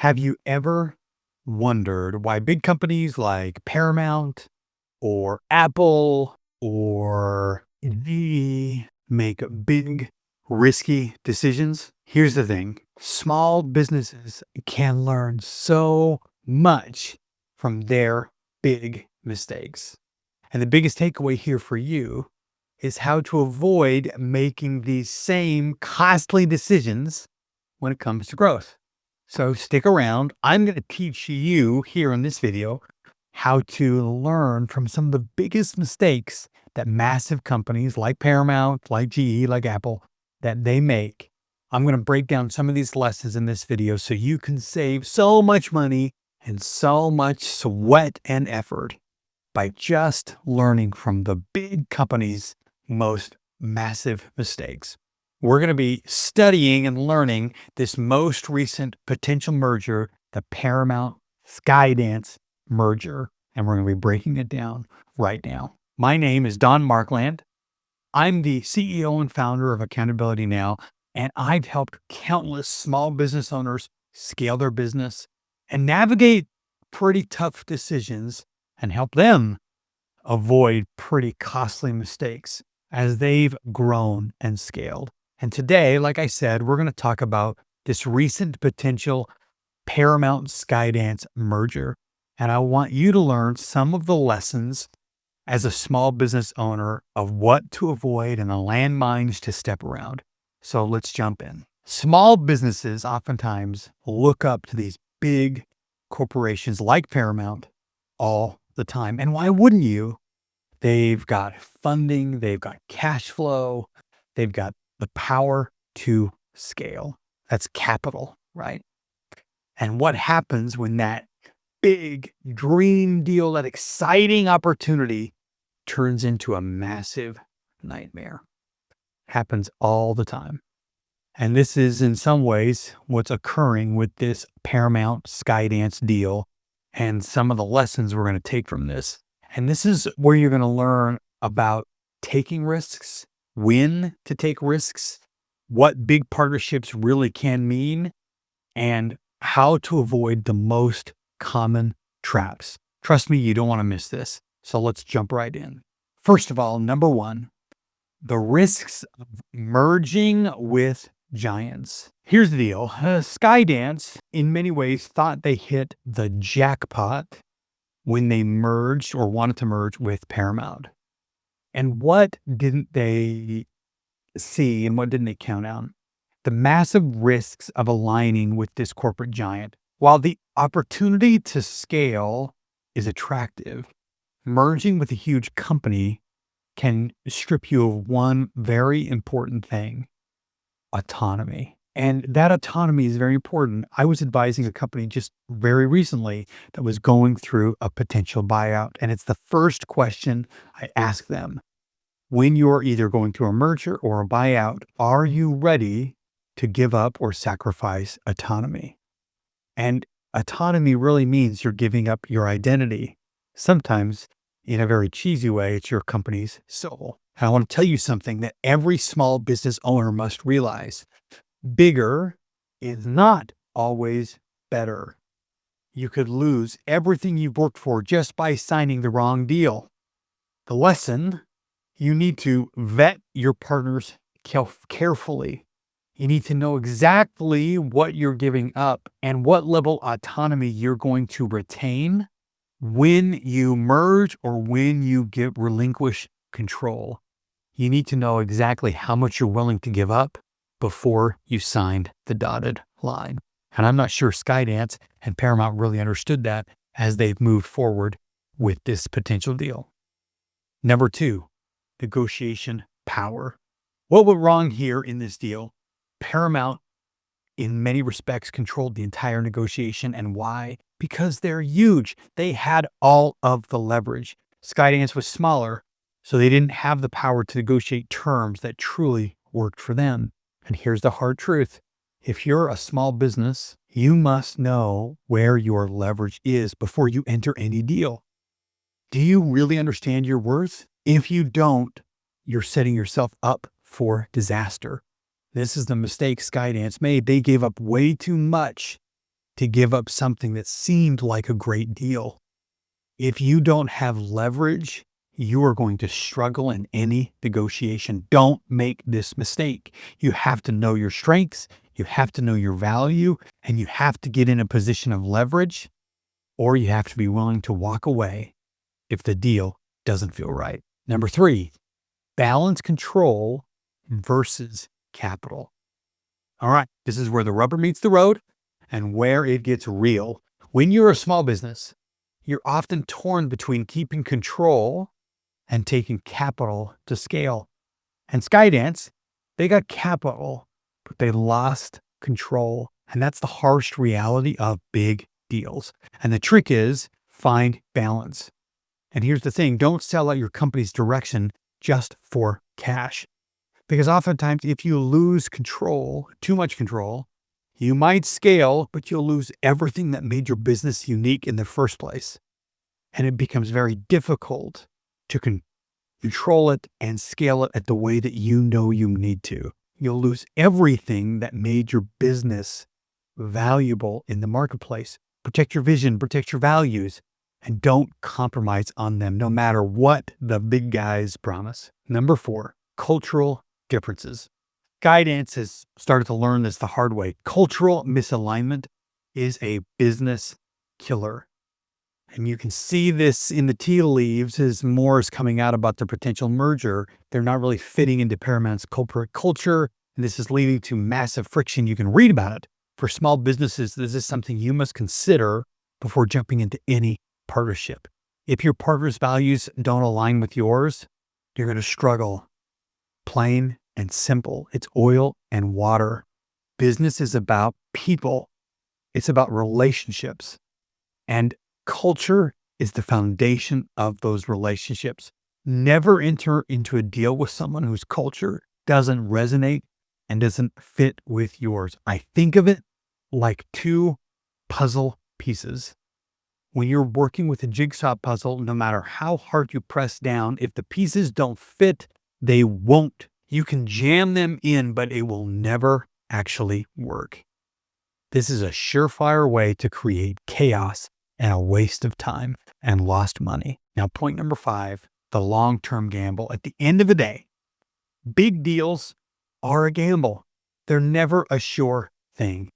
Have you ever wondered why big companies like Paramount or Apple or GE make big, risky decisions? Here's the thing. Small businesses can learn so much from their big mistakes. And the biggest takeaway here for you is how to avoid making these same costly decisions when it comes to growth. So stick around. I'm going to teach you here in this video how to learn from some of the biggest mistakes that massive companies like Paramount, like GE, like Apple, that they make. I'm going to break down some of these lessons in this video so you can save so much money and so much sweat and effort by just learning from the big companies' most massive mistakes. We're going to be studying and learning this most recent potential merger, the Paramount Skydance merger, and we're going to be breaking it down right now. My name is Don Markland. I'm the CEO and founder of Accountability Now, and I've helped countless small business owners scale their business and navigate pretty tough decisions and help them avoid pretty costly mistakes as they've grown and scaled. And today, like I said, we're going to talk about this recent potential Paramount Skydance merger. And I want you to learn some of the lessons as a small business owner of what to avoid and the landmines to step around. So let's jump in. Small businesses oftentimes look up to these big corporations like Paramount all the time. And why wouldn't you? They've got funding, they've got cash flow, they've got the power to scale. That's capital, right? And what happens when that big dream deal, that exciting opportunity turns into a massive nightmare? Happens all the time. And this is in some ways what's occurring with this Paramount Skydance deal and some of the lessons we're going to take from this. And this is where you're going to learn about taking risks, when to take risks, what big partnerships really can mean, and how to avoid the most common traps. Trust me, you don't want to miss this. So let's jump right in. First of all, number one, the risks of merging with giants. Here's the deal. Skydance, in many ways, thought they hit the jackpot when they merged or wanted to merge with Paramount. And what didn't they see and what didn't they count on? The massive risks of aligning with this corporate giant. While the opportunity to scale is attractive, merging with a huge company can strip you of one very important thing: autonomy. And that autonomy is very important. I was advising a company just very recently that was going through a potential buyout. And it's the first question I ask them. When you're either going through a merger or a buyout, are you ready to give up or sacrifice autonomy? And autonomy really means you're giving up your identity. Sometimes, in a very cheesy way, it's your company's soul. And I want to tell you something that every small business owner must realize. Bigger is not always better. You could lose everything you've worked for just by signing the wrong deal. The lesson: you need to vet your partners carefully. You need to know exactly what you're giving up and what level of autonomy you're going to retain when you merge or when you relinquish control. You need to know exactly how much you're willing to give up before you signed the dotted line. And I'm not sure Skydance and Paramount really understood that as they've moved forward with this potential deal. Number two, negotiation power. What went wrong here in this deal? Paramount, in many respects, controlled the entire negotiation. And why? Because they're huge. They had all of the leverage. Skydance was smaller, so they didn't have the power to negotiate terms that truly worked for them. And here's the hard truth. If you're a small business, you must know where your leverage is before you enter any deal. Do you really understand your worth? If you don't, you're setting yourself up for disaster. This is the mistake Skydance made. They gave up way too much to give up something that seemed like a great deal. If you don't have leverage, you are going to struggle in any negotiation. Don't make this mistake. You have to know your strengths, you have to know your value, and you have to get in a position of leverage, or you have to be willing to walk away if the deal doesn't feel right. Number 3, balance control versus capital. All right, this is where the rubber meets the road and where it gets real. When you're a small business, you're often torn between keeping control and taking capital to scale. And Skydance, they got capital, but they lost control. And that's the harsh reality of big deals. And the trick is find balance. And here's the thing, don't sell out your company's direction just for cash. Because oftentimes, if you lose control, too much control, you might scale, but you'll lose everything that made your business unique in the first place. And it becomes very difficult to control it and scale it at the way that you know you need to. You'll lose everything that made your business valuable in the marketplace. Protect your vision, protect your values, and don't compromise on them, no matter what the big guys promise. Number 4, cultural differences. Skydance has started to learn this the hard way. Cultural misalignment is a business killer. And you can see this in the tea leaves as more is coming out about the potential merger. They're not really fitting into Paramount's corporate culture, and this is leading to massive friction. You can read about it. For small businesses, this is something you must consider before jumping into any partnership. If your partner's values don't align with yours, you're going to struggle. Plain and simple. It's oil and water. Business is about people. It's about relationships. And culture is the foundation of those relationships. Never enter into a deal with someone whose culture doesn't resonate and doesn't fit with yours. I think of it like 2 puzzle pieces. When you're working with a jigsaw puzzle, no matter how hard you press down, if the pieces don't fit, they won't. You can jam them in, but it will never actually work. This is a surefire way to create chaos and a waste of time and lost money. Now, point number 5, the long-term gamble. At the end of the day, big deals are a gamble. They're never a sure thing.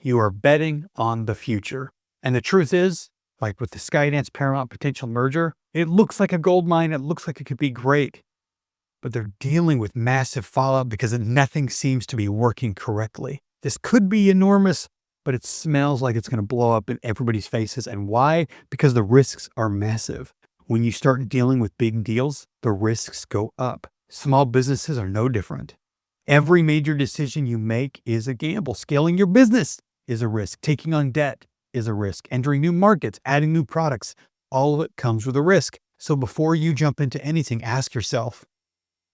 You are betting on the future. And the truth is, like with the Skydance Paramount potential merger, it looks like a gold mine. It looks like it could be great, but they're dealing with massive fallout because nothing seems to be working correctly. This could be enormous, but it smells like it's going to blow up in everybody's faces. And why? Because the risks are massive. When you start dealing with big deals, the risks go up. Small businesses are no different. Every major decision you make is a gamble. Scaling your business is a risk. Taking on debt is a risk. Entering new markets, adding new products, all of it comes with a risk. So before you jump into anything, ask yourself,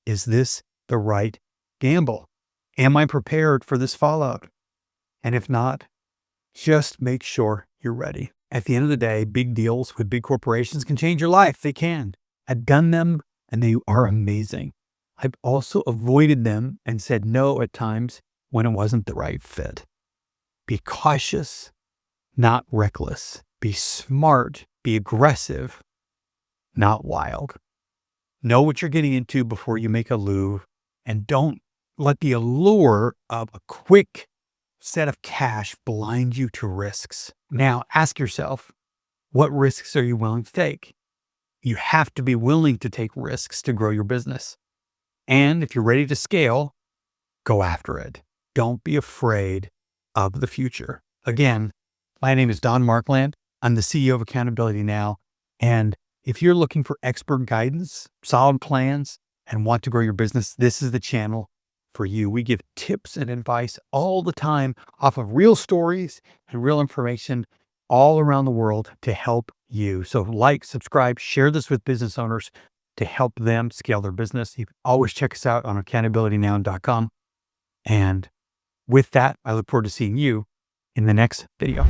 is this the right gamble? Am I prepared for this fallout? And if not, just make sure you're ready. At the end of the day, big deals with big corporations can change your life. They can. I've done them and they are amazing. I've also avoided them and said no at times when it wasn't the right fit. Be cautious, not reckless. Be smart, be aggressive, not wild. Know what you're getting into before you make a move, and don't let the allure of a quick set of cash blind you to risks. Now, ask yourself, what risks are you willing to take? You have to be willing to take risks to grow your business. And if you're ready to scale, go after it. Don't be afraid of the future. Again, my name is Don Markland. I'm the CEO of Accountability Now. And if you're looking for expert guidance, solid plans, and want to grow your business, this is the channel for you. We give tips and advice all the time off of real stories and real information all around the world to help you. So like, subscribe, share this with business owners to help them scale their business. You can always check us out on accountabilitynow.com. And with that, I look forward to seeing you in the next video.